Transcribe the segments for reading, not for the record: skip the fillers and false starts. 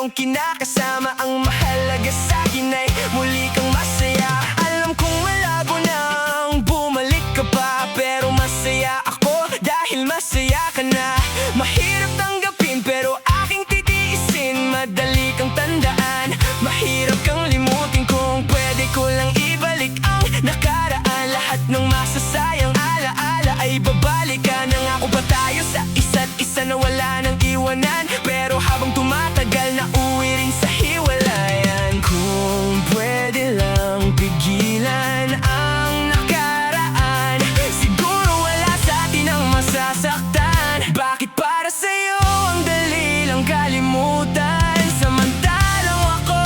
iyong kinakasama. Ang mahalaga sa'kin ay muli kang masaya. Alam kong malabo nang bumalik ka pa, pero masaya ako dahil masaya ka na. Mahirap tanggapin pero aking titiisin, madali kang tandaan. Mahirap kang limutin, kung pwede ko lang ibalik ang nakaraan. Lahat ng masasayang alaala ay babalikan. Nangako ba tayo sa isa't isa na wala nang iwanan? Pero habang tumatagal na uwi rin sa hiwalayan. Kung pwede lang pigilan ang nakaraan, siguro wala sa atin ang masasaktan. Bakit para sa'yo ang dali lang kalimutan, samantalang ako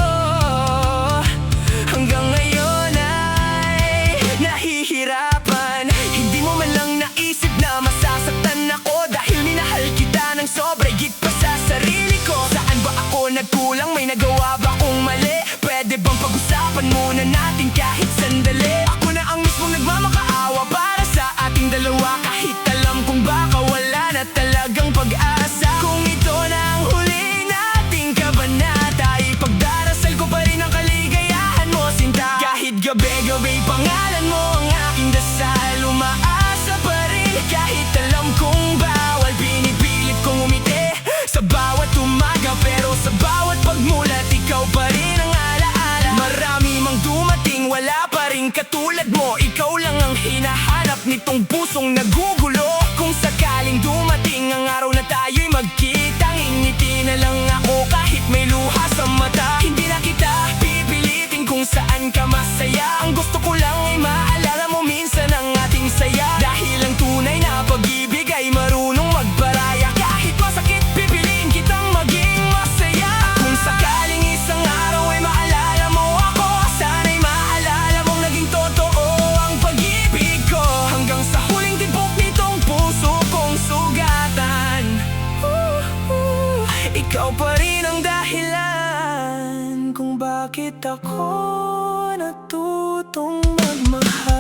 hanggang ngayon ay nahihirapan? Hindi mo man lang naisip na masasaktan ako dahil minahal kita ng sobra, higit pa sa sarili ko. Saan ba ako nagkulang? May nagawa ba akong mali? Pwede bang pag-usapan muna natin kahit sandali? Ako na ang mismong nagmamakaawa para sa ating dalawa, kahit alam kong baka wala na talagang pag-asa. Kung ito na ang huli nating kabanata, ipagdarasal ko pa rin ang kaligayahan mo, sinta. Kahit gabi-gabi pangalan mo ang aking dasal, umaasa pa rin kahit alam kong bawal. Pinipilit kong umiti sa bawat umaga, pero sa bawat pagmulat ikaw pa rin ang alaala. Marami mang dumating, wala pa rin katulad mo. Ikaw lang ang hinahanap nitong pusong nagugulo. Kung sakaling dumating ang araw na tayo'y magkita, ngingiti na lang ako kahit may luha sa mata. Hindi na kita pipilitin kung saan ka masaya. Ang gusto ko lang ay maalala mo minsan ang ating saya. Dahil ang tunay na pag-ibig ay marunong magparaya. Kahit masakit, pipiliin kitang maging masaya. Kung sakaling isang araw ay maalala mo ako, sana'y maalala mong naging totoo ang pag-ibig ko. Hanggang sa huling tibok nitong puso kong sugatan, ikaw pa rin ang dahilan kung bakit ako natutong magmahal.